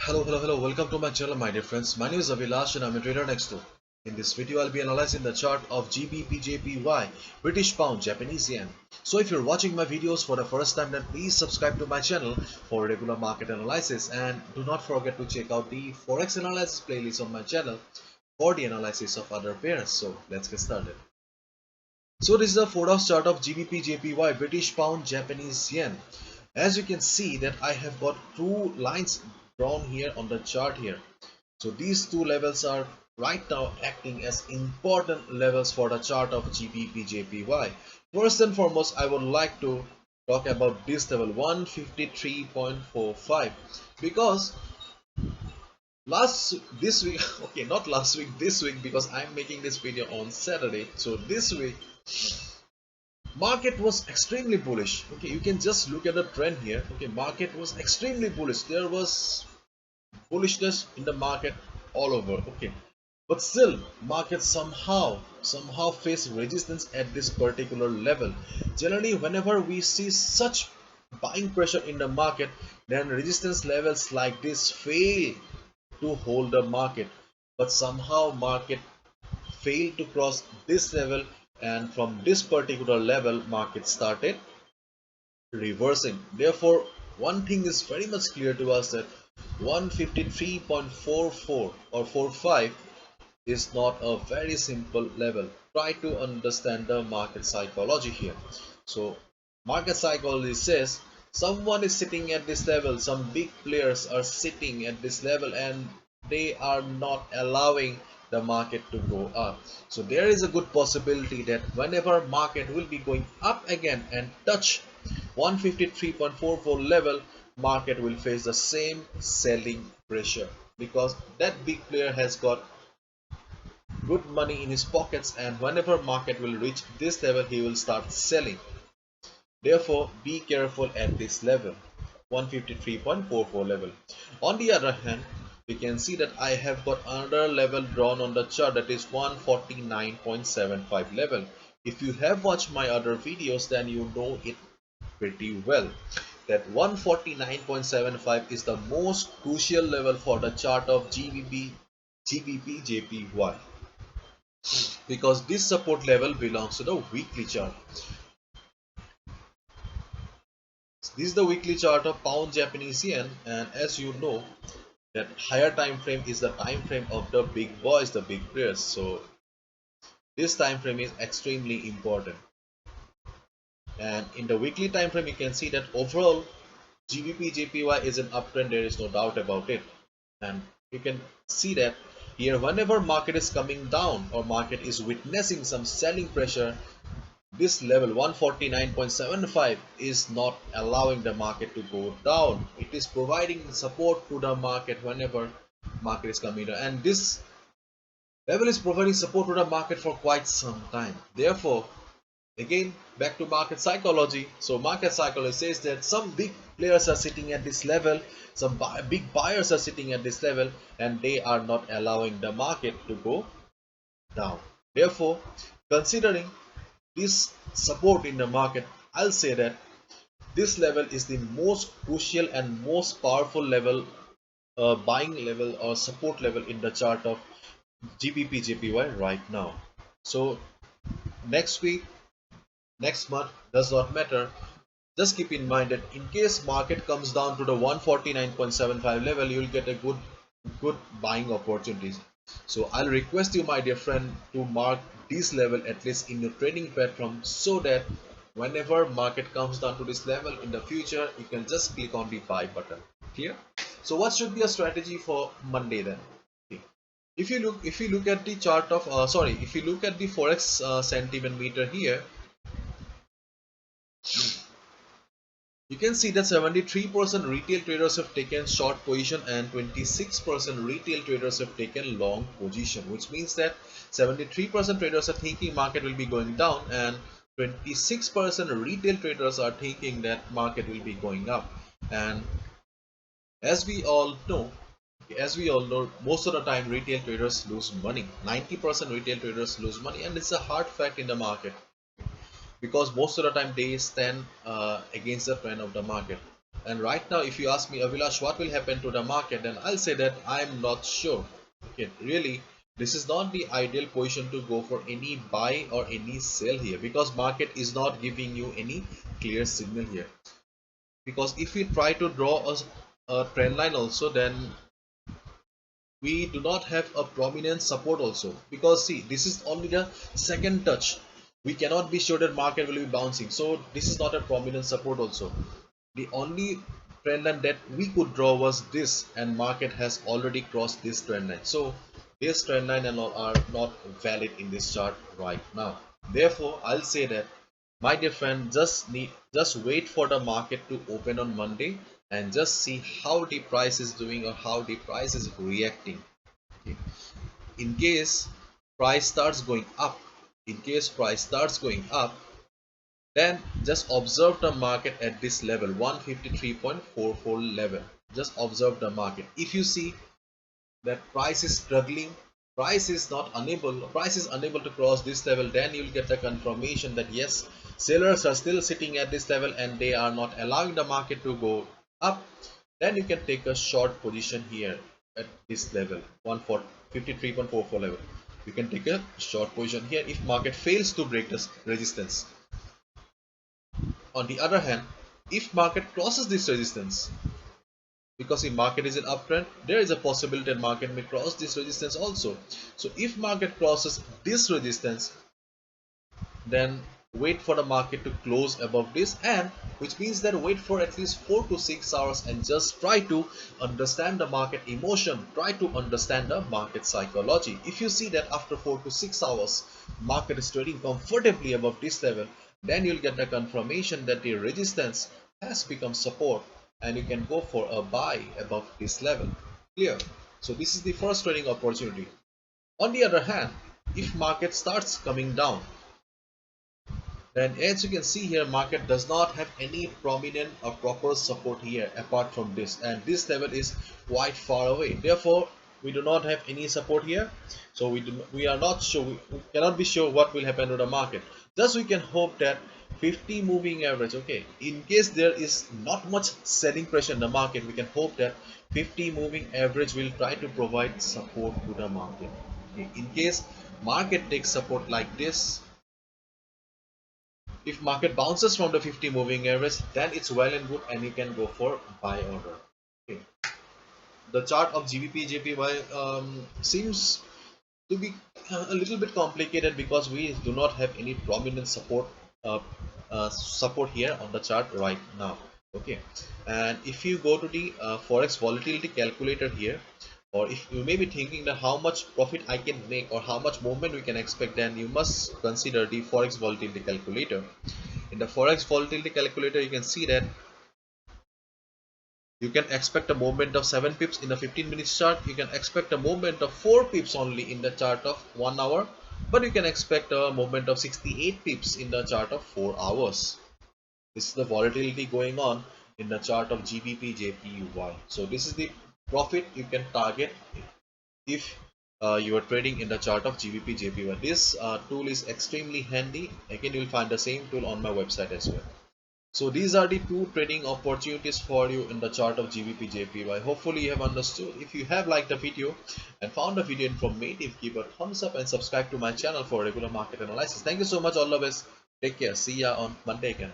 Hello. Welcome to my channel, my dear friends. My name is Abhilash and I'm a trader next door. In this video, I'll be analyzing the chart of GBPJPY, British Pound, Japanese Yen. So if you're watching my videos for the first time, then please subscribe to my channel for regular market analysis. And do not forget to check out the Forex analysis playlist on my channel for the analysis of other pairs. So let's get started. So this is the 4 hour chart of GBPJPY, British Pound, Japanese Yen. As you can see that I have got two lines drawn here on the chart here. So these two levels are right now acting as important levels for the chart of GBPJPY. First and foremost, I would like to talk about this level 153.45 because this week okay, not last week, this week, because I'm making this video on Saturday. So this week market was extremely bullish. Okay, you can just look at the trend here. Okay, market was extremely bullish. There was bullishness in the market all over. Okay, but still market somehow face resistance at this particular level. Generally, whenever we see such buying pressure in the market, then resistance levels like this fail to hold the market, but somehow market failed to cross this level, and from this particular level market started reversing. Therefore, one thing is very much clear to us that 153.44 or 45 is not a very simple level. Try to understand the market psychology here. So market psychology says someone is sitting at this level, some big players are sitting at this level, and they are not allowing the market to go up. So there is a good possibility that whenever market will be going up again and touch 153.44 level, market will face the same selling pressure, because that big player has got good money in his pockets, and whenever market will reach this level, he will start selling. Therefore, be careful at this level, 153.44 level. On the other hand, we can see that I have got another level drawn on the chart, that is 149.75 level. If you have watched my other videos, then you know it pretty well that 149.75 is the most crucial level for the chart of GBPJPY, because this support level belongs to the weekly chart. This is the weekly chart of pound Japanese yen, and as you know that higher time frame is the time frame of the big boys, the big players. So this time frame is extremely important, and in the weekly time frame you can see that overall GBPJPY is an uptrend, there is no doubt about it. And you can see that here whenever market is coming down or market is witnessing some selling pressure, this level 149.75 is not allowing the market to go down. It is providing support to the market whenever market is coming down, and this level is providing support to the market for quite some time. Therefore, again back to market psychology. So market psychology says that some big players are sitting at this level, some big buyers are sitting at this level, and they are not allowing the market to go down. Therefore, considering this support in the market, I'll say that this level is the most crucial and most powerful level, buying level or support level in the chart of GBPJPY right now. So next week, next month, does not matter. Just keep in mind that in case market comes down to the 149.75 level, you will get a good buying opportunities. So I'll request you, my dear friend, to mark this level at least in your trading platform, so that whenever market comes down to this level in the future, you can just click on the buy button here. So what should be a strategy for Monday then? Okay. If you look at the chart of if you look at the forex sentiment meter here, you can see that 73% retail traders have taken short position and 26% retail traders have taken long position, which means that 73% traders are thinking market will be going down and 26% retail traders are thinking that market will be going up. And as we all know, most of the time retail traders lose money. 90% retail traders lose money, and it's a hard fact in the market, because most of the time they stand against the trend of the market. And right now, if you ask me, Avilash, what will happen to the market, then I'll say that I'm not sure. Okay, really, this is not the ideal position to go for any buy or any sell here, because market is not giving you any clear signal here. Because if we try to draw a trend line also, then we do not have a prominent support also, because see, this is only the second touch. We cannot be sure that market will be bouncing, so this is not a prominent support also. The only trend line that we could draw was this, and market has already crossed this trend line, so this trend line and all are not valid in this chart right now. Therefore, I'll say that, my dear friend, just wait for the market to open on Monday and just see how the price is doing or how the price is reacting. Okay. In case price starts going up, in case price starts going up, then just observe the market at this level, 153.44 level. Just observe the market. If you see that price is struggling, price is unable to cross this level, then you'll get the confirmation that yes, sellers are still sitting at this level and they are not allowing the market to go up. Then you can take a short position here at this level, 153.44 level. You can take a short position here if market fails to break this resistance. On the other hand, if market crosses this resistance, because if market is in uptrend, there is a possibility that market may cross this resistance also. So if market crosses this resistance, then wait for the market to close above this, and which means that wait for at least 4 to 6 hours and just try to understand the market emotion, try to understand the market psychology. If you see that after 4 to 6 hours market is trading comfortably above this level, then you'll get the confirmation that the resistance has become support and you can go for a buy above this level. Clear? So this is the first trading opportunity. On the other hand, if market starts coming down, then as you can see here, market does not have any prominent or proper support here apart from this, and this level is quite far away. Therefore, we do not have any support here, so we are not sure, we cannot be sure what will happen to the market. Thus we can hope that 50 moving average, okay, in case there is not much selling pressure in the market, we can hope that 50 moving average will try to provide support to the market. Okay. In case market takes support like this, if market bounces from the 50 moving average, then it's well and good and you can go for buy order. Okay. The chart of GBP JPY seems to be a little bit complicated because we do not have any prominent uh, support here on the chart right now. Okay, and if you go to the Forex volatility calculator here, or if you may be thinking that how much profit I can make or how much movement we can expect, then you must consider the Forex volatility calculator. In the Forex volatility calculator, you can see that you can expect a movement of 7 pips in the 15 minutes chart. You can expect a movement of 4 pips only in the chart of 1 hour. But you can expect a movement of 68 pips in the chart of 4 hours. This is the volatility going on in the chart of GBP JPY. So this is the profit you can target if you are trading in the chart of GBP JPY. This tool is extremely handy. Again, you will find the same tool on my website as well. So these are the two trading opportunities for you in the chart of GBP JPY. Hopefully you have understood. If you have liked the video and found the video informative, give a thumbs up and subscribe to my channel for regular market analysis. Thank you so much. All the best. Take care. See ya on Monday again.